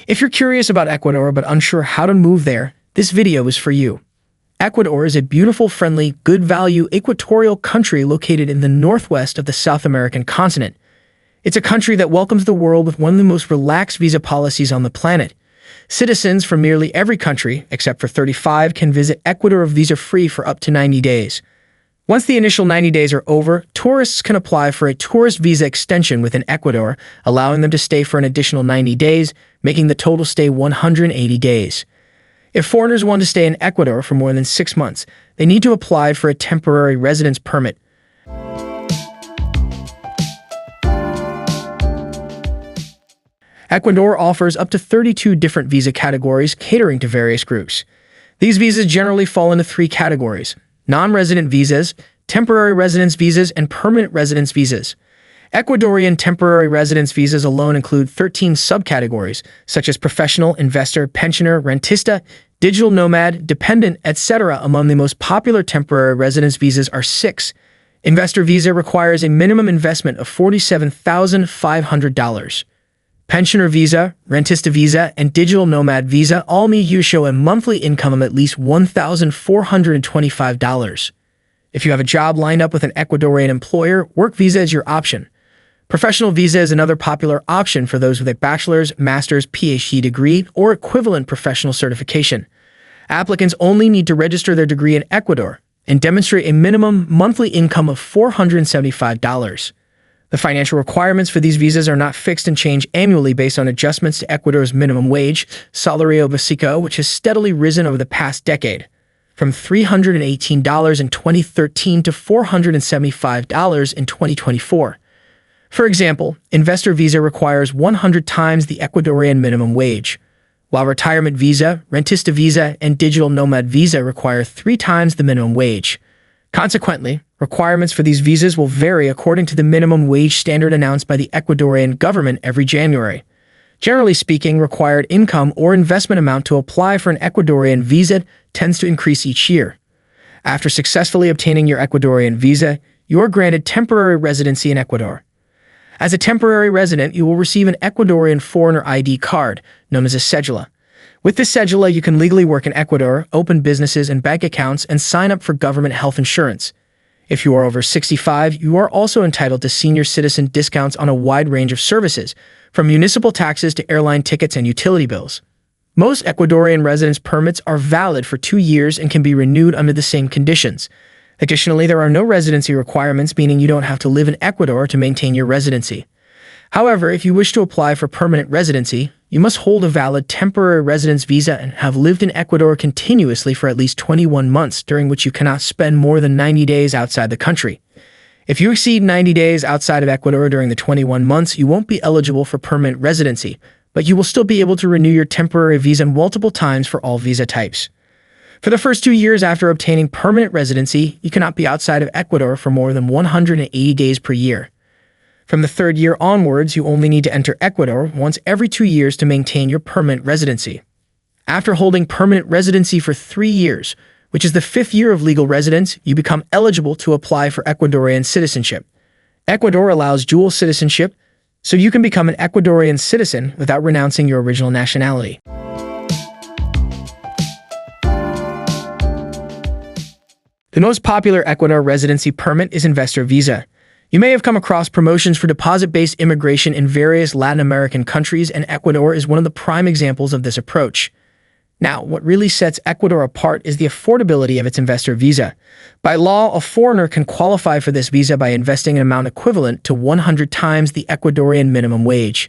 If you're curious about Ecuador but unsure how to move there, this video is for you. Ecuador is a beautiful, friendly, good-value equatorial country located in the northwest of the South American continent. It's a country that welcomes the world with one of the most relaxed visa policies on the planet. Citizens from nearly every country, except for 35, can visit Ecuador visa-free for up to 90 days. Once the initial 90 days are over, tourists can apply for a tourist visa extension within Ecuador, allowing them to stay for an additional 90 days, making the total stay 180 days. If foreigners want to stay in Ecuador for more than 6 months, they need to apply for a temporary residence permit. Ecuador offers up to 32 different visa categories catering to various groups. These visas generally fall into 3 categories: non-resident visas, temporary residence visas, and permanent residence visas. Ecuadorian temporary residence visas alone include 13 subcategories, such as professional, investor, pensioner, rentista, digital nomad, dependent, etc. Among the most popular temporary residence visas are 6. Investor visa requires a minimum investment of $47,500. Pensioner visa, rentista visa, and digital nomad visa all need you to show a monthly income of at least $1,425. If you have a job lined up with an Ecuadorian employer, work visa is your option. Professional visa is another popular option for those with a bachelor's, master's, PhD degree, or equivalent professional certification. Applicants only need to register their degree in Ecuador and demonstrate a minimum monthly income of $475. The financial requirements for these visas are not fixed and change annually based on adjustments to Ecuador's minimum wage, Salario Básico, which has steadily risen over the past decade, from $318 in 2013 to $475 in 2024. For example, investor visa requires 100 times the Ecuadorian minimum wage, while retirement visa, rentista visa, and digital nomad visa require 3 times the minimum wage. Consequently, requirements for these visas will vary according to the minimum wage standard announced by the Ecuadorian government every January. Generally speaking, required income or investment amount to apply for an Ecuadorian visa tends to increase each year. After successfully obtaining your Ecuadorian visa, you are granted temporary residency in Ecuador. As a temporary resident, you will receive an Ecuadorian foreigner ID card, known as a cédula. With this cédula, you can legally work in Ecuador, open businesses and bank accounts, and sign up for government health insurance. If you are over 65, you are also entitled to senior citizen discounts on a wide range of services, from municipal taxes to airline tickets and utility bills. Most Ecuadorian residence permits are valid for 2 years and can be renewed under the same conditions. Additionally, there are no residency requirements, meaning you don't have to live in Ecuador to maintain your residency. However, if you wish to apply for permanent residency, you must hold a valid temporary residence visa and have lived in Ecuador continuously for at least 21 months, during which you cannot spend more than 90 days outside the country. If you exceed 90 days outside of Ecuador during the 21 months, you won't be eligible for permanent residency, but you will still be able to renew your temporary visa multiple times for all visa types. For the first 2 years after obtaining permanent residency, you cannot be outside of Ecuador for more than 180 days per year. From the 3rd year onwards, you only need to enter Ecuador once every 2 years to maintain your permanent residency. After holding permanent residency for 3 years, which is the 5th year of legal residence, you become eligible to apply for Ecuadorian citizenship. Ecuador allows dual citizenship, so you can become an Ecuadorian citizen without renouncing your original nationality. The most popular Ecuador residency permit is investor visa. You may have come across promotions for deposit-based immigration in various Latin American countries, and Ecuador is one of the prime examples of this approach. Now, what really sets Ecuador apart is the affordability of its investor visa. By law, a foreigner can qualify for this visa by investing an amount equivalent to 100 times the Ecuadorian minimum wage.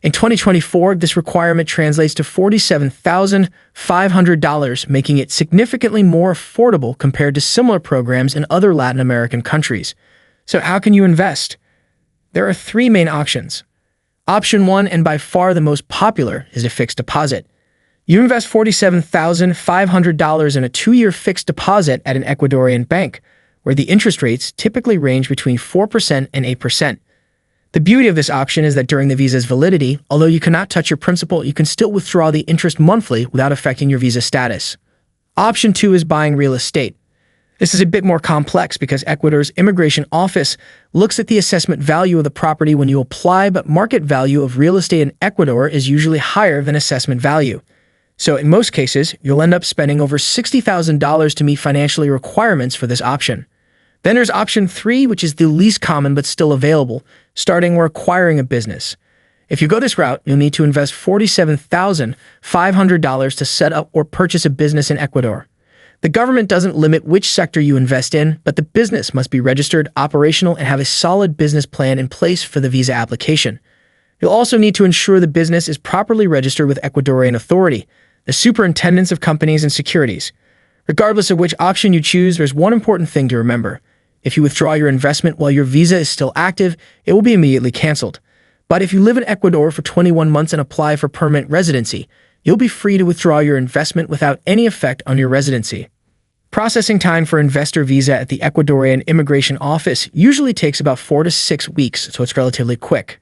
In 2024, this requirement translates to $47,500, making it significantly more affordable compared to similar programs in other Latin American countries. So how can you invest? There are 3 main options. Option 1, and by far the most popular, is a fixed deposit. You invest $47,500 in a 2-year fixed deposit at an Ecuadorian bank, where the interest rates typically range between 4% and 8%. The beauty of this option is that during the visa's validity, although you cannot touch your principal, you can still withdraw the interest monthly without affecting your visa status. Option 2 is buying real estate. This is a bit more complex because Ecuador's immigration office looks at the assessment value of the property when you apply, but market value of real estate in Ecuador is usually higher than assessment value. So in most cases, you'll end up spending over $60,000 to meet financial requirements for this option. Then there's option 3, which is the least common but still available, starting or acquiring a business. If you go this route, you'll need to invest $47,500 to set up or purchase a business in Ecuador. The government doesn't limit which sector you invest in, but the business must be registered, operational, and have a solid business plan in place for the visa application. You'll also need to ensure the business is properly registered with Ecuadorian authority, the Superintendents of Companies and Securities. Regardless of which option you choose, there's one important thing to remember. If you withdraw your investment while your visa is still active, it will be immediately canceled. But if you live in Ecuador for 21 months and apply for permanent residency, you'll be free to withdraw your investment without any effect on your residency. Processing time for investor visa at the Ecuadorian Immigration Office usually takes about 4 to 6 weeks, so it's relatively quick.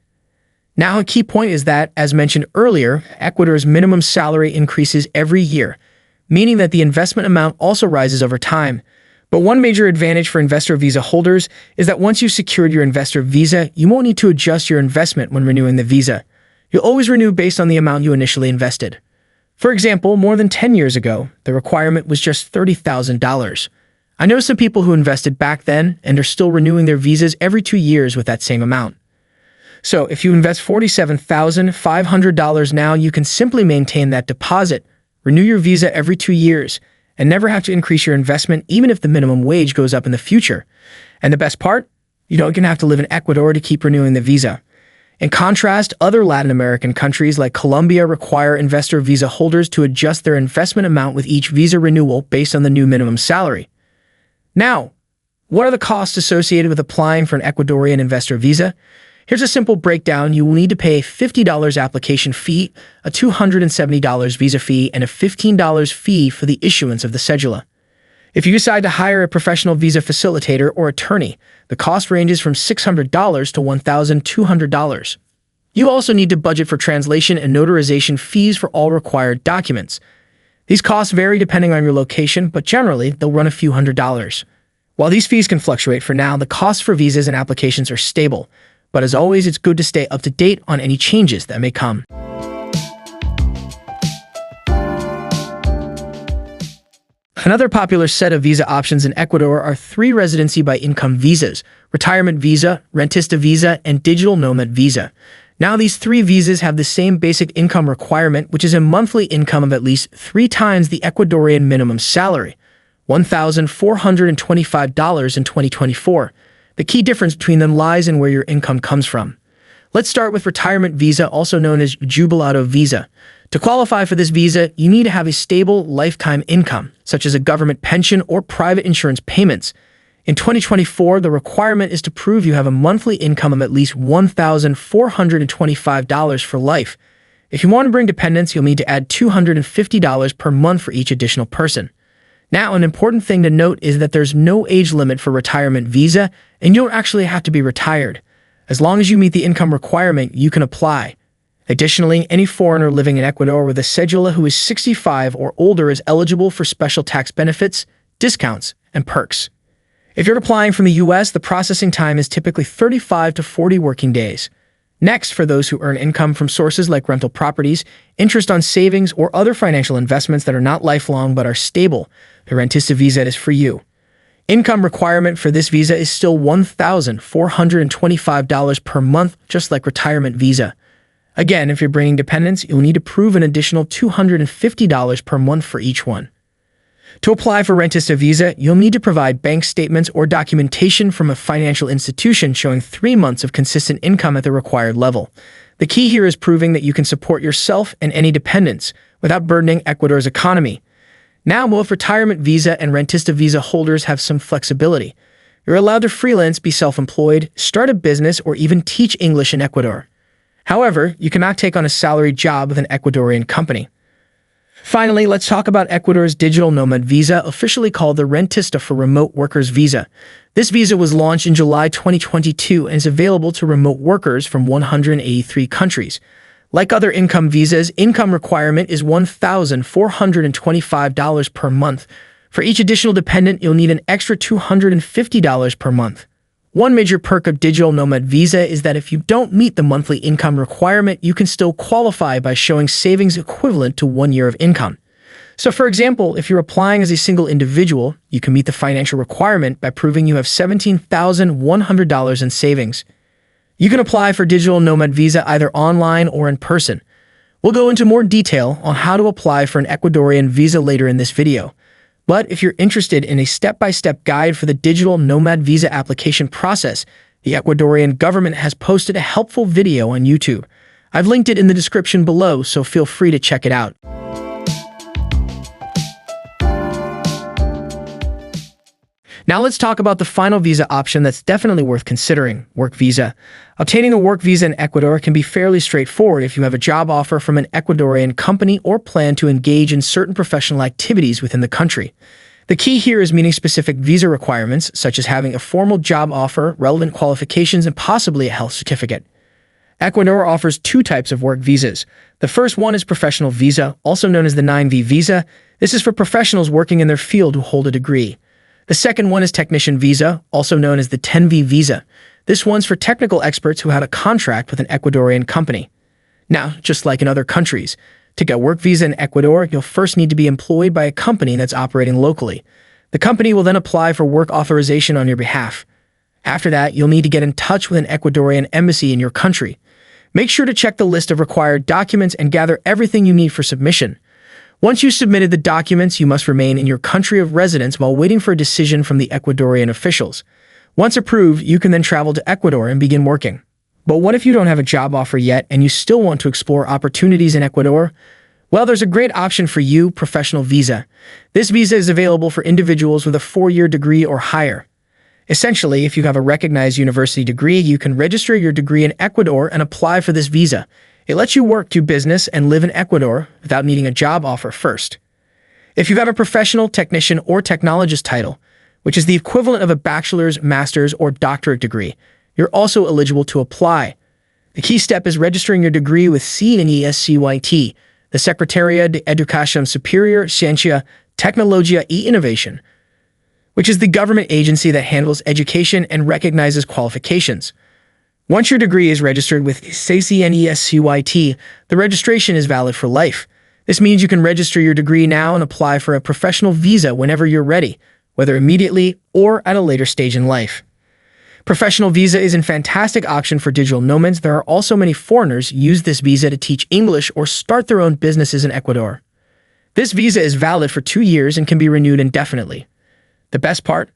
Now, a key point is that, as mentioned earlier, Ecuador's minimum salary increases every year, meaning that the investment amount also rises over time. But one major advantage for investor visa holders is that once you've secured your investor visa, you won't need to adjust your investment when renewing the visa. You'll always renew based on the amount you initially invested. For example, more than 10 years ago, the requirement was just $30,000. I know some people who invested back then and are still renewing their visas every 2 years with that same amount. So if you invest $47,500 now, you can simply maintain that deposit, renew your visa every 2 years, and never have to increase your investment even if the minimum wage goes up in the future. And the best part? You don't even have to live in Ecuador to keep renewing the visa. In contrast, other Latin American countries like Colombia require investor visa holders to adjust their investment amount with each visa renewal based on the new minimum salary. Now, what are the costs associated with applying for an Ecuadorian investor visa? Here's a simple breakdown. You will need to pay a $50 application fee, a $270 visa fee, and a $15 fee for the issuance of the cedula. If you decide to hire a professional visa facilitator or attorney, the cost ranges from $600 to $1,200. You also need to budget for translation and notarization fees for all required documents. These costs vary depending on your location, but generally, they'll run a few $100s. While these fees can fluctuate for now, the costs for visas and applications are stable. But as always, it's good to stay up to date on any changes that may come. Another popular set of visa options in Ecuador are 3 residency by income visas: retirement visa, Rentista visa, and digital Nomad visa. Now, these 3 visas have the same basic income requirement, which is a monthly income of at least 3 times the Ecuadorian minimum salary, $1,425 in 2024. The key difference between them lies in where your income comes from. Let's start with retirement visa, also known as jubilado visa. To qualify for this visa, you need to have a stable lifetime income, such as a government pension or private insurance payments. In 2024, the requirement is to prove you have a monthly income of at least $1,425 for life. If you want to bring dependents, you'll need to add $250 per month for each additional person. Now, an important thing to note is that there's no age limit for retirement visa, and you don't actually have to be retired. As long as you meet the income requirement, you can apply. Additionally, any foreigner living in Ecuador with a cedula who is 65 or older is eligible for special tax benefits, discounts, and perks. If you're applying from the US, the processing time is typically 35 to 40 working days. Next, for those who earn income from sources like rental properties, interest on savings, or other financial investments that are not lifelong but are stable, the Rentista visa is for you. Income requirement for this visa is still $1,425 per month, just like retirement visa. Again, if you're bringing dependents, you'll need to prove an additional $250 per month for each one. To apply for Rentista visa, you'll need to provide bank statements or documentation from a financial institution showing 3 months of consistent income at the required level. The key here is proving that you can support yourself and any dependents without burdening Ecuador's economy. Now, both retirement visa and Rentista visa holders have some flexibility. You're allowed to freelance, be self-employed, start a business, or even teach English in Ecuador. However, you cannot take on a salaried job with an Ecuadorian company. Finally, let's talk about Ecuador's digital Nomad visa, officially called the Rentista for Remote Workers visa. This visa was launched in July 2022 and is available to remote workers from 183 countries. Like other income visas, income requirement is $1,425 per month, For each additional dependent, you'll need an extra $250 per month. One major perk of Digital Nomad Visa is that if you don't meet the monthly income requirement, you can still qualify by showing savings equivalent to 1 year of income. So for example, if you're applying as a single individual, you can meet the financial requirement by proving you have $17,100 in savings. You can apply for Digital Nomad Visa either online or in person. We'll go into more detail on how to apply for an Ecuadorian visa later in this video. But if you're interested in a step-by-step guide for the Digital Nomad Visa application process, the Ecuadorian government has posted a helpful video on YouTube. I've linked it in the description below, so feel free to check it out. Now let's talk about the final visa option that's definitely worth considering, work visa. Obtaining a work visa in Ecuador can be fairly straightforward if you have a job offer from an Ecuadorian company or plan to engage in certain professional activities within the country. The key here is meeting specific visa requirements, such as having a formal job offer, relevant qualifications, and possibly a health certificate. Ecuador offers two types of work visas. The first one is professional visa, also known as the 9V visa. This is for professionals working in their field who hold a degree. The second one is technician visa, also known as the 10V visa. This one's for technical experts who had a contract with an Ecuadorian company. Now, just like in other countries, to get work visa in Ecuador, you'll first need to be employed by a company that's operating locally. The company will then apply for work authorization on your behalf. After that, you'll need to get in touch with an Ecuadorian embassy in your country. Make sure to check the list of required documents and gather everything you need for submission. Once you've submitted the documents, you must remain in your country of residence while waiting for a decision from the Ecuadorian officials. Once approved, you can then travel to Ecuador and begin working. But what if you don't have a job offer yet and you still want to explore opportunities in Ecuador? Well, there's a great option for you, professional visa. This visa is available for individuals with a 4-year degree or higher. Essentially, if you have a recognized university degree, you can register your degree in Ecuador and apply for this visa. It lets you work, do business, and live in Ecuador without needing a job offer first. If you have a professional, technician, or technologist title, which is the equivalent of a bachelor's, master's, or doctorate degree, you're also eligible to apply. The key step is registering your degree with CNESCYT, the Secretaria de Educación Superior, Ciencia, Tecnología y Innovación, which is the government agency that handles education and recognizes qualifications. Once your degree is registered with CNESCYT, the registration is valid for life. This means you can register your degree now and apply for a professional visa whenever you're ready, whether immediately or at a later stage in life. Professional visa is a fantastic option for digital nomads. There are also many foreigners who use this visa to teach English or start their own businesses in Ecuador. This visa is valid for 2 years and can be renewed indefinitely. The best part?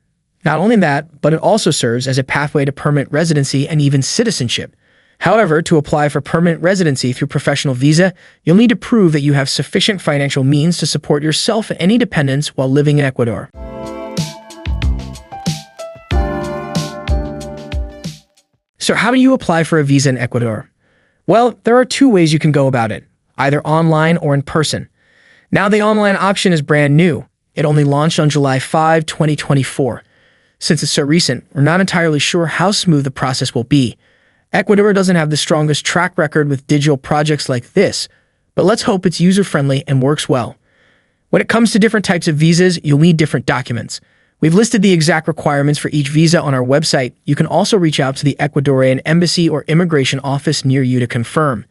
Not only that, but it also serves as a pathway to permanent residency and even citizenship. However, to apply for permanent residency through professional visa, you'll need to prove that you have sufficient financial means to support yourself and any dependents while living in Ecuador. So how do you apply for a visa in Ecuador? Well, there are 2 ways you can go about it, either online or in person. Now the online option is brand new. It only launched on July 5, 2024. Since it's so recent, we're not entirely sure how smooth the process will be. Ecuador doesn't have the strongest track record with digital projects like this, but let's hope it's user-friendly and works well. When it comes to different types of visas, you'll need different documents. We've listed the exact requirements for each visa on our website. You can also reach out to the Ecuadorian embassy or immigration office near you to confirm.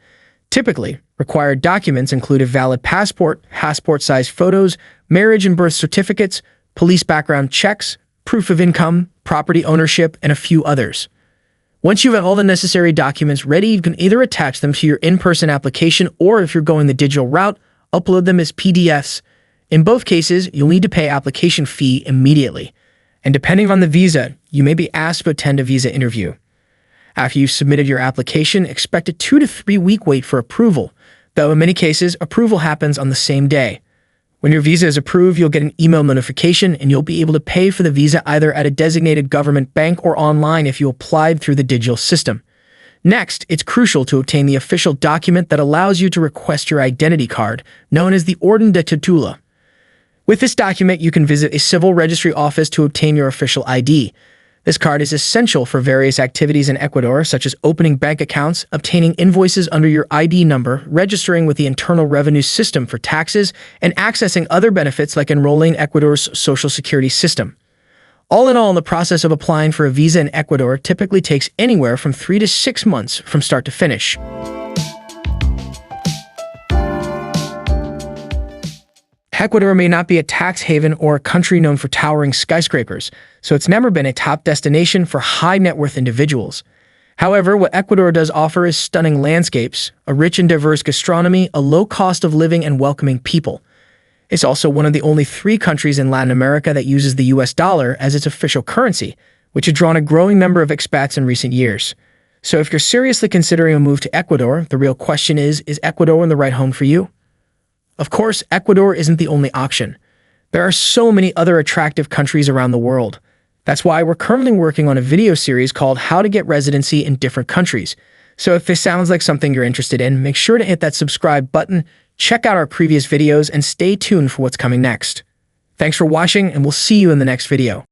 Typically, required documents include a valid passport, passport-sized photos, marriage and birth certificates, police background checks, proof of income, property ownership, and a few others. Once you have all the necessary documents ready, you can either attach them to your in-person application or, if you're going the digital route, upload them as PDFs. In both cases, you'll need to pay application fee immediately. And depending on the visa, you may be asked to attend a visa interview. After you've submitted your application, expect a 2 to 3 week wait for approval, though in many cases, approval happens on the same day. When your visa is approved, you'll get an email notification and you'll be able to pay for the visa either at a designated government bank or online if you applied through the digital system. Next, it's crucial to obtain the official document that allows you to request your identity card, known as the Orden de Titula. With this document, you can visit a civil registry office to obtain your official ID. This card is essential for various activities in Ecuador, such as opening bank accounts, obtaining invoices under your ID number, registering with the Internal Revenue System for taxes, and accessing other benefits like enrolling in Ecuador's social security system. All in all, the process of applying for a visa in Ecuador typically takes anywhere from 3 to 6 months from start to finish. Ecuador may not be a tax haven or a country known for towering skyscrapers, so it's never been a top destination for high net worth individuals. However, what Ecuador does offer is stunning landscapes, a rich and diverse gastronomy, a low cost of living, and welcoming people. It's also one of the only 3 countries in Latin America that uses the US dollar as its official currency, which has drawn a growing number of expats in recent years. So if you're seriously considering a move to Ecuador, the real question is Ecuador the right home for you? Of course, Ecuador isn't the only option. There are so many other attractive countries around the world. That's why we're currently working on a video series called How to Get Residency in Different Countries. So if this sounds like something you're interested in, make sure to hit that subscribe button, check out our previous videos, and stay tuned for what's coming next. Thanks for watching, and we'll see you in the next video.